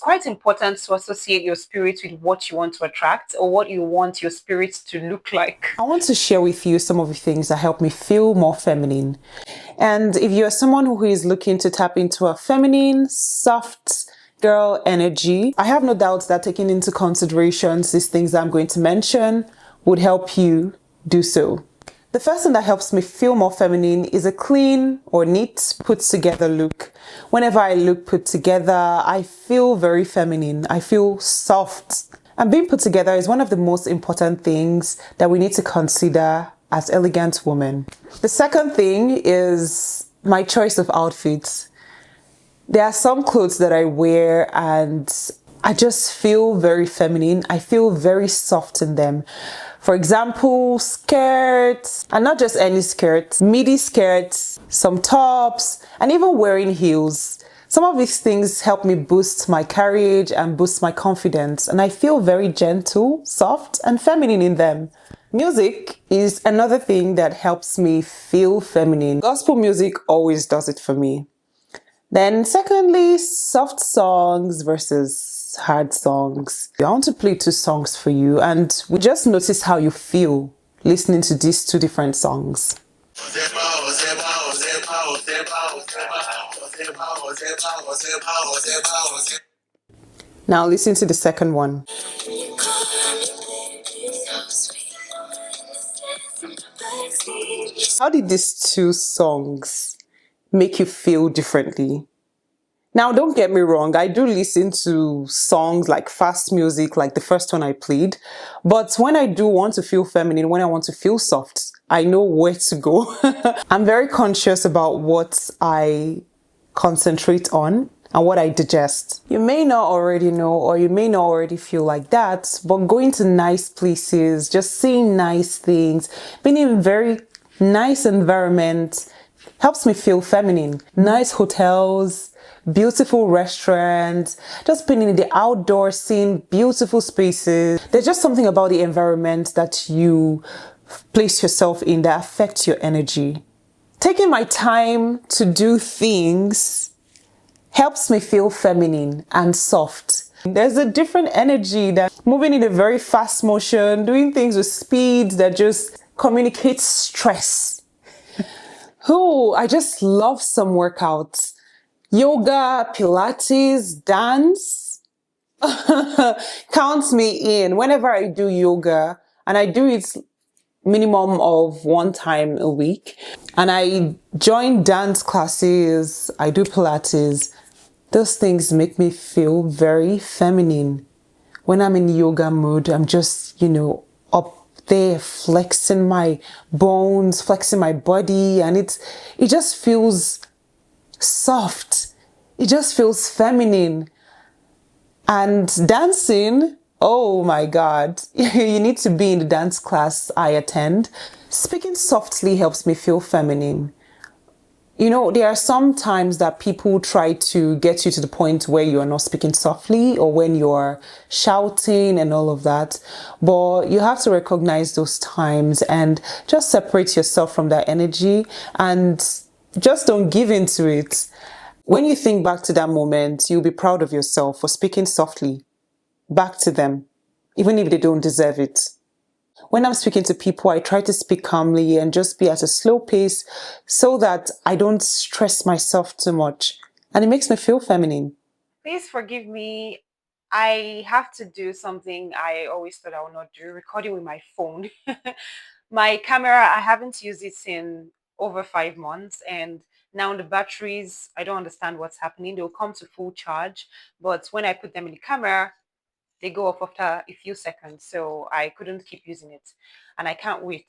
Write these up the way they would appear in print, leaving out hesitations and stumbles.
quite important to associate your spirit with what you want to attract or what you want your spirit to look like. I want to share with you some of the things that help me feel more feminine. And if you're someone who is looking to tap into a feminine, soft girl energy, I have no doubt that taking into consideration these things I'm going to mention would help you do so. The first thing that helps me feel more feminine is a clean or neat, put together look. Whenever I look put together, I feel very feminine. I feel soft. And being put together is one of the most important things that we need to consider as elegant women. The second thing is my choice of outfits. There are some clothes that I wear and I just feel very feminine. I feel very soft in them. For example, skirts, and not just any skirts, midi skirts, some tops, and even wearing heels. Some of these things help me boost my courage and boost my confidence, and I feel very gentle, soft, and feminine in them. Music is another thing that helps me feel feminine. Gospel music always does it for me. Then secondly, soft songs versus hard songs. I want to play two songs for you and we just notice how you feel listening to these two different songs. Now listen to the second one. How did these two songs make you feel differently? Now, don't get me wrong, I do listen to songs like fast music, like the first one I played. But when I do want to feel feminine, when I want to feel soft, I know where to go. I'm very conscious about what I concentrate on and what I digest. You may not already know, or you may not already feel like that, but going to nice places, just seeing nice things, being in very nice environment helps me feel feminine. Nice hotels, beautiful restaurants, just being in the outdoors, seeing beautiful spaces. There's just something about the environment that you place yourself in that affects your energy. Taking my time to do things helps me feel feminine and soft. There's a different energy that moving in a very fast motion, doing things with speed that just communicates stress. Oh, I just love some workouts. Yoga, Pilates, dance. Counts me in. Whenever I do yoga, and I do it minimum of one time a week, and I join dance classes, I do Pilates, those things make me feel very feminine. When I'm in yoga mood, I'm just, up there flexing my bones, flexing my body, and it just feels soft. It just feels feminine. And dancing, oh my God, you need to be in the dance class I attend. Speaking softly helps me feel feminine. There are some times that people try to get you to the point where you are not speaking softly or when you're shouting and all of that. But you have to recognize those times and just separate yourself from that energy and just don't give into it. When you think back to that moment, you'll be proud of yourself for speaking softly back to them, even if they don't deserve it. When I'm speaking to people, I try to speak calmly and just be at a slow pace so that I don't stress myself too much. And it makes me feel feminine. Please forgive me. I have to do something I always thought I would not do, recording with my phone. My camera, I haven't used it in over 5 months, and now the batteries, I don't understand what's happening. They'll come to full charge, but when I put them in the camera, they go off after a few seconds, so I couldn't keep using it, and I can't wait.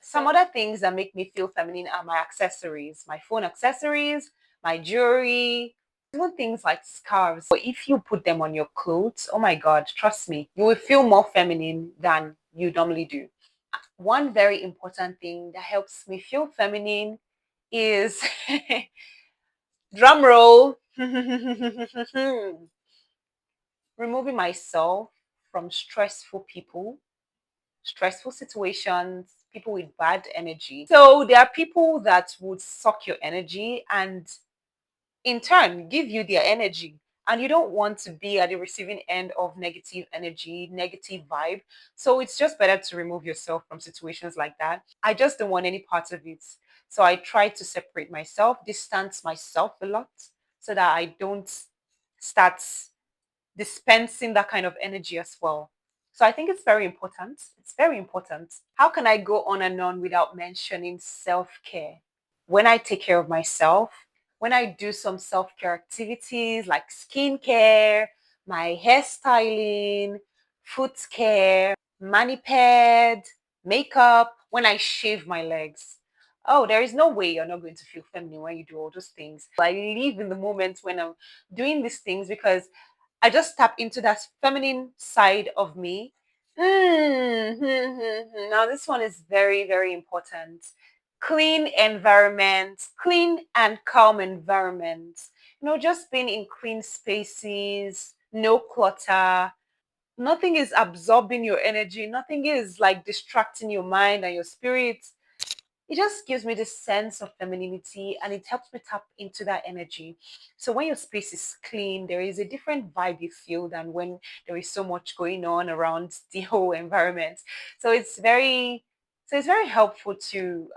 Some other things that make me feel feminine are my accessories, my phone accessories, my jewelry, even things like scarves. But if you put them on your clothes, oh my God, trust me, you will feel more feminine than you normally do. One very important thing that helps me feel feminine is drum roll. Removing myself from stressful people, stressful situations, people with bad energy. So there are people that would suck your energy and in turn give you their energy. and you don't want to be at the receiving end of negative energy, negative vibe. So it's just better to remove yourself from situations like that. I just don't want any part of it. So I try to separate myself, distance myself a lot so that I don't start dispensing that kind of energy as well. So I think it's very important. It's very important. How can I go on and on without mentioning self care? When I take care of myself, when I do some self care activities like skincare, my hairstyling, foot care, mani ped, makeup, when I shave my legs. Oh, there is no way you're not going to feel feminine when you do all those things. I live in the moment when I'm doing these things because I just tap into that feminine side of me. Now, this one is very, very important. Clean environment, clean and calm environment. Just being in clean spaces, no clutter. Nothing is absorbing your energy. Nothing is like distracting your mind and your spirit. It just gives me this sense of femininity and it helps me tap into that energy. So when your space is clean, there is a different vibe you feel than when there is so much going on around the whole environment. So it's very helpful to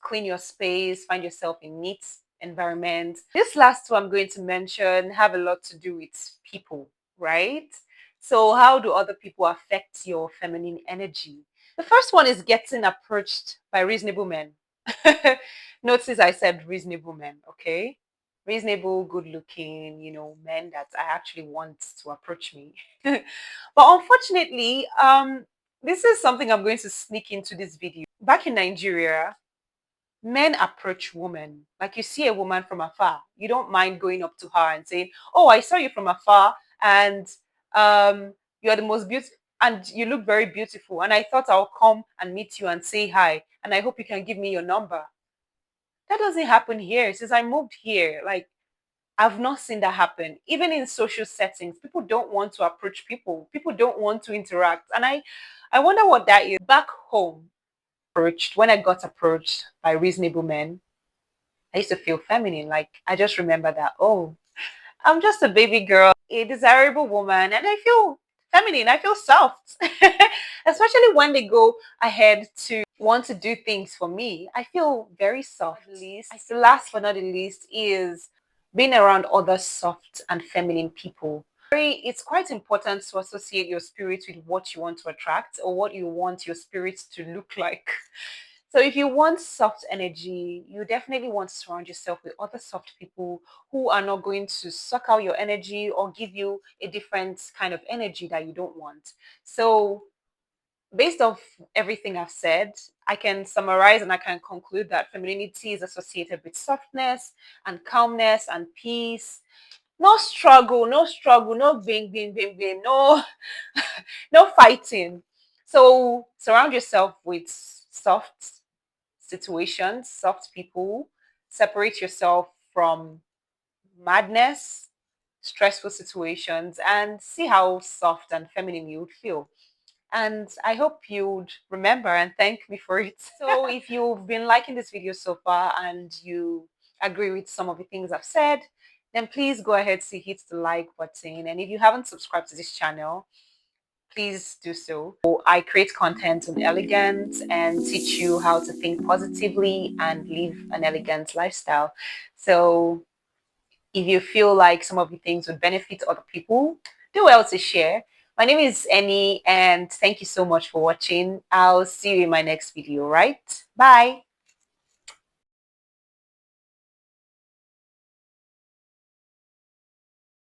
clean your space, find yourself in neat environment. This last two I'm going to mention have a lot to do with people, right? So how do other people affect your feminine energy? The first one is getting approached by reasonable men. Notice I said reasonable men, okay? Reasonable, good looking, men that I actually want to approach me. But unfortunately, this is something I'm going to sneak into this video. Back in Nigeria, men approach women. Like you see a woman from afar, you don't mind going up to her and saying, "Oh, I saw you from afar, and you are the most beautiful, and you look very beautiful. And I thought I'll come and meet you and say hi, and I hope you can give me your number." That doesn't happen here. Since I moved here, like I've not seen that happen. Even in social settings, people don't want to approach people. People don't want to interact, and I wonder what that is. Back home, when I got approached by reasonable men, I used to feel feminine. Like I just remember that, oh, I'm just a baby girl, a desirable woman, and I feel feminine. I feel soft. Especially when they go ahead to want to do things for me. I feel very soft. Last but not the least is being around other soft and feminine people. It's quite important to associate your spirit with what you want to attract or what you want your spirit to look like. So if you want soft energy, you definitely want to surround yourself with other soft people who are not going to suck out your energy or give you a different kind of energy that you don't want. So based off everything I've said, I can summarize and I can conclude that femininity is associated with softness and calmness and peace. No struggle, no struggle, no bing, bing, bing, bing, no, no fighting. So surround yourself with soft situations, soft people, separate yourself from madness, stressful situations, and see how soft and feminine you would feel. And I hope you'd remember and thank me for it. So if you've been liking this video so far and you agree with some of the things I've said, then please go ahead to hit the like button. And if you haven't subscribed to this channel, please do so. I create content on elegance and teach you how to think positively and live an elegant lifestyle. So if you feel like some of the things would benefit other people, do well to share. My name is Annie and thank you so much for watching. I'll see you in my next video, right? Bye.